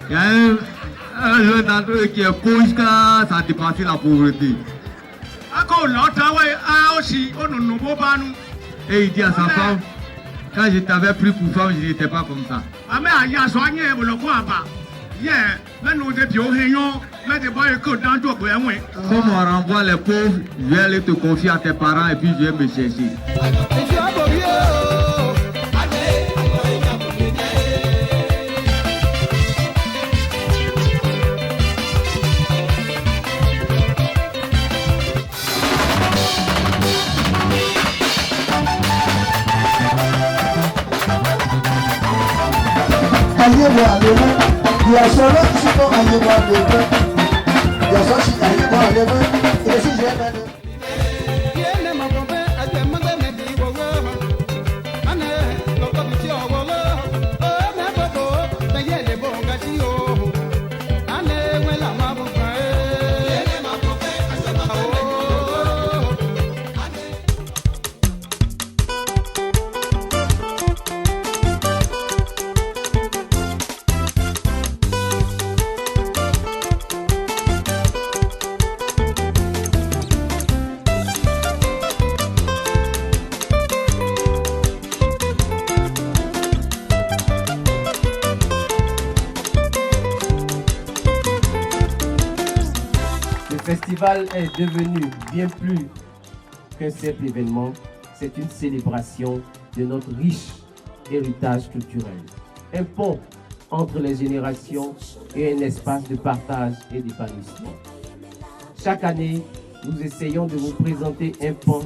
Il y a un jeune d'entre eux qui est pauvre jusqu'à ça dépasser la pauvreté. Et il dit à sa femme, quand je t'avais pris pour femme, je n'étais pas comme ça. Comme on renvoie les pauvres, je vais aller te confier à tes parents et puis je vais me chercher. Aye wa lema, ya solo kisipo aye wa lema, ya soshi aye wa lema, esi jema lema. Yene mabobe ade magame di wowo, ane loko biti owowo, o me bobo, be yele bonga ti o, ane wela mabuka e. Yene mabobe ade magame di wowo, ane. Le festival est devenu bien plus qu'un simple événement. C'est une célébration de notre riche héritage culturel. Un pont entre les générations et un espace de partage et d'épanouissement. Chaque année, nous essayons de vous présenter un pan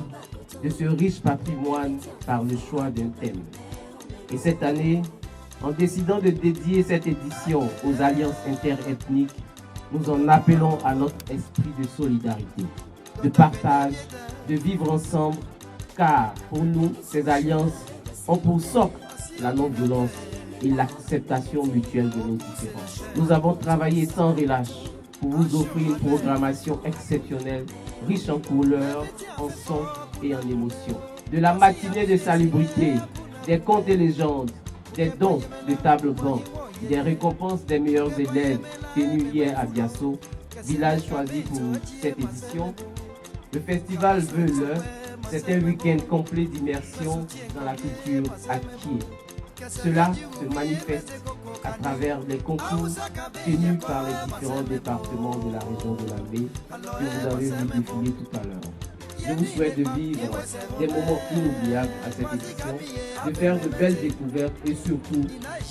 de ce riche patrimoine par le choix d'un thème. Et cette année, en décidant de dédier cette édition aux alliances interethniques, nous en appelons à notre esprit de solidarité, de partage, de vivre ensemble, car pour nous, ces alliances ont pour socle la non-violence et l'acceptation mutuelle de nos différences. Nous avons travaillé sans relâche pour vous offrir une programmation exceptionnelle, riche en couleurs, en sons et en émotions. De la matinée de salubrité, des contes et légendes, des dons de table ronde, des récompenses des meilleurs élèves tenus hier à Biasso, village choisi pour cette édition. Le festival veut l'heure, c'est un week-end complet d'immersion dans la culture à Kiev. Cela se manifeste à travers les concours tenus par les différents départements de la région de la Baie que vous avez vu défiler tout à l'heure. Je vous souhaite de vivre des moments inoubliables à cette édition, de faire de belles découvertes et surtout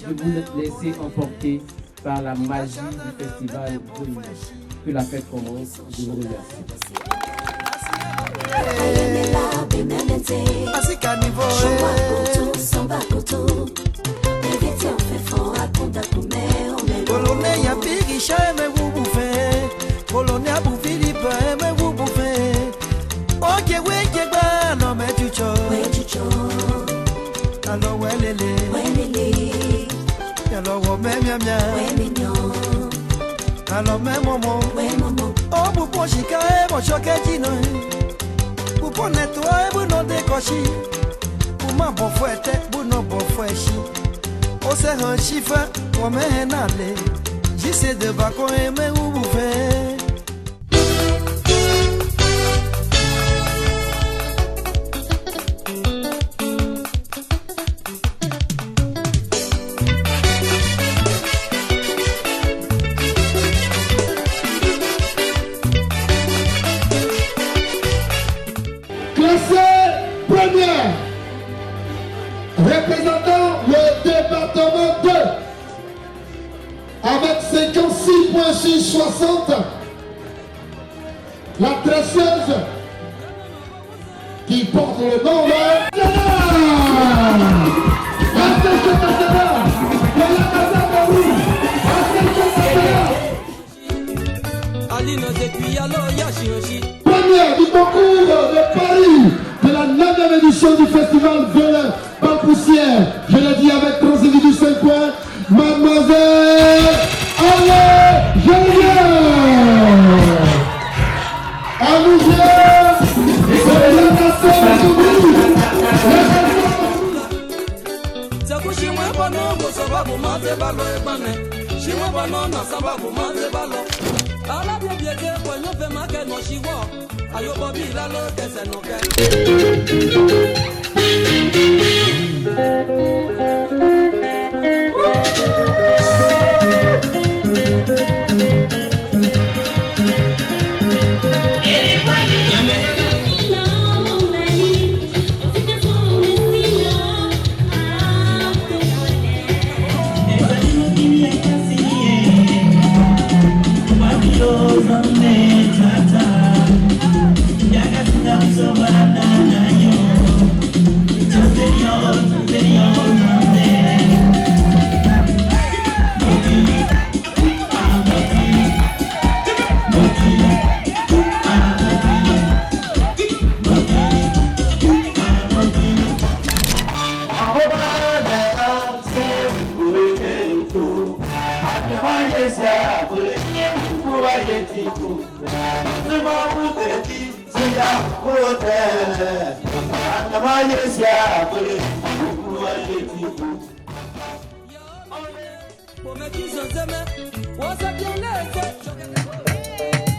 de vous laisser emporter par la magie du festival Volume. Que la fête commence. Je vous remercie. Alors même maman, oh pour chica et mon choquet dino, pour nettoyer pour non décocher, pour ma bon fouette, pour non bon fouechi, oh c'est un chiffre pour me aller, j'essaie de bacon et me où vous faites. Première, représentant le département 2, avec 56 points sur 60, la tresseuse qui porte le nom de première du concours de Paris de la 9e édition du festival Velin Balpoussière. Je l'ai dit avec 3 individus 5 points. Mademoiselle Allez Geneviève Alouvière et la nation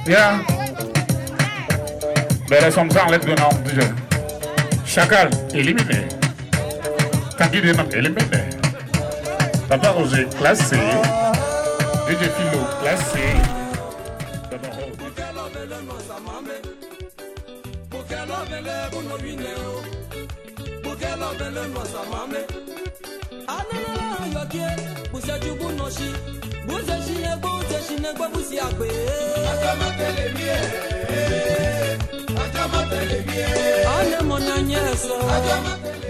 Yeah. Belle som sang let go now. Chacal éliminé. Tanguy de nom éliminé. Papa Roger classé. DJ Philo classé.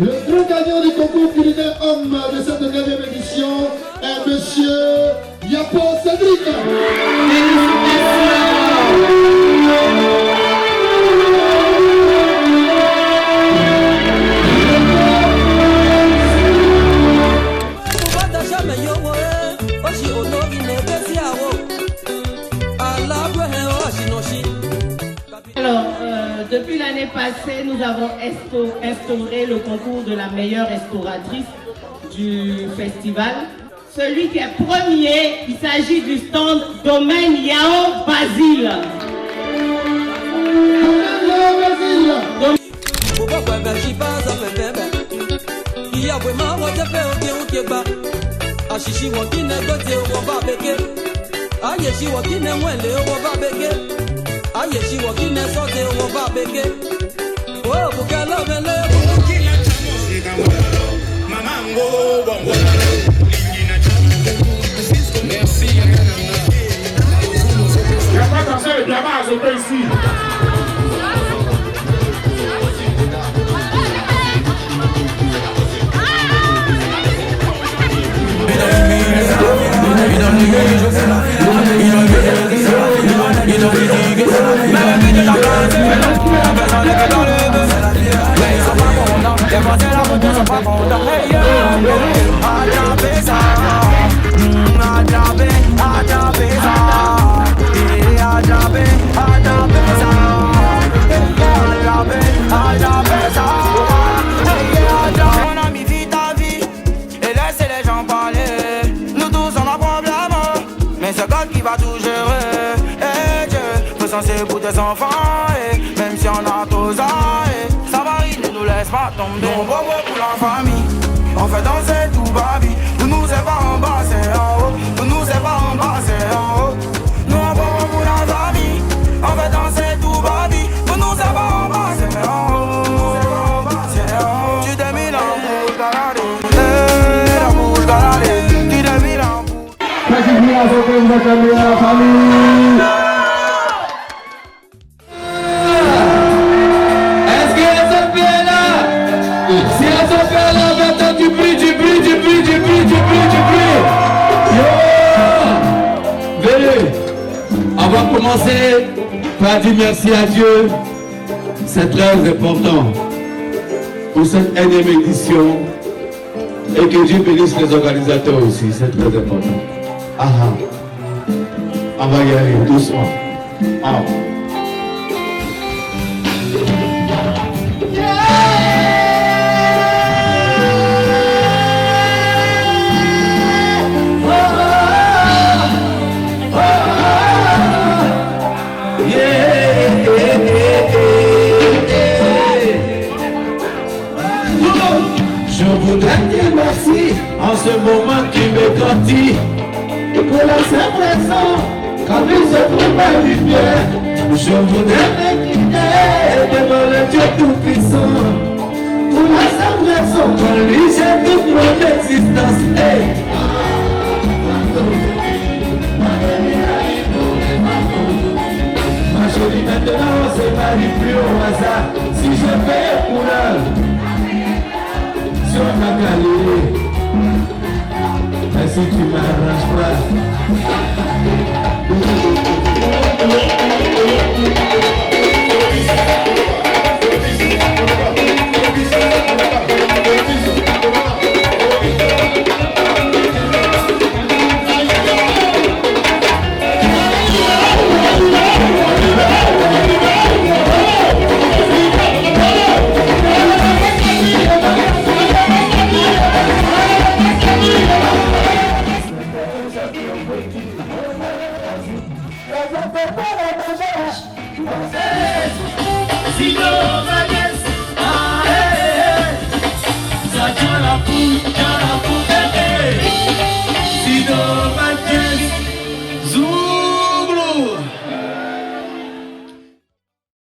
Le grand gagnant du concours culinaire homme de cette 9e édition est Monsieur Yapo Cédric. Alors, depuis l'année passée, nous avons instauré le concours de la meilleure restauratrice du festival. Celui qui est premier, il s'agit du stand Domaine Yao Basile. C'est pour tes enfants, et même si on a tous ça varie, ne nous laisse pas tomber. Nous on pour la famille, on fait danser tout baby. Pour nous c'est pas en bas, c'est en haut. Pour nous c'est pas en bas, c'est en haut. Nous on pour la famille, on fait danser tout baby. Pour nous c'est pas en bas, c'est en haut. C'est en haut. Tu t'es mis là pour garder, la bouche garder. Tu t'es mis là pour. Merci bien à la famille. Avant de commencer, je dire merci à Dieu. C'est très important pour cette 1e édition et que Dieu bénisse les organisateurs aussi, c'est très important. On va y aller doucement. ce moment qui me grandit. Et pour la simple raison, quand il se trouve ma lumière, je voudrais m'incliner devant le Dieu Tout-Puissant. Pour la simple raison, quand lui j'ai toute mon existence. Hey. Ma jolie maintenant, c'est pas du plus au hasard. Si je fais couleur sur ma galerie, mais si tu m'arranges pas.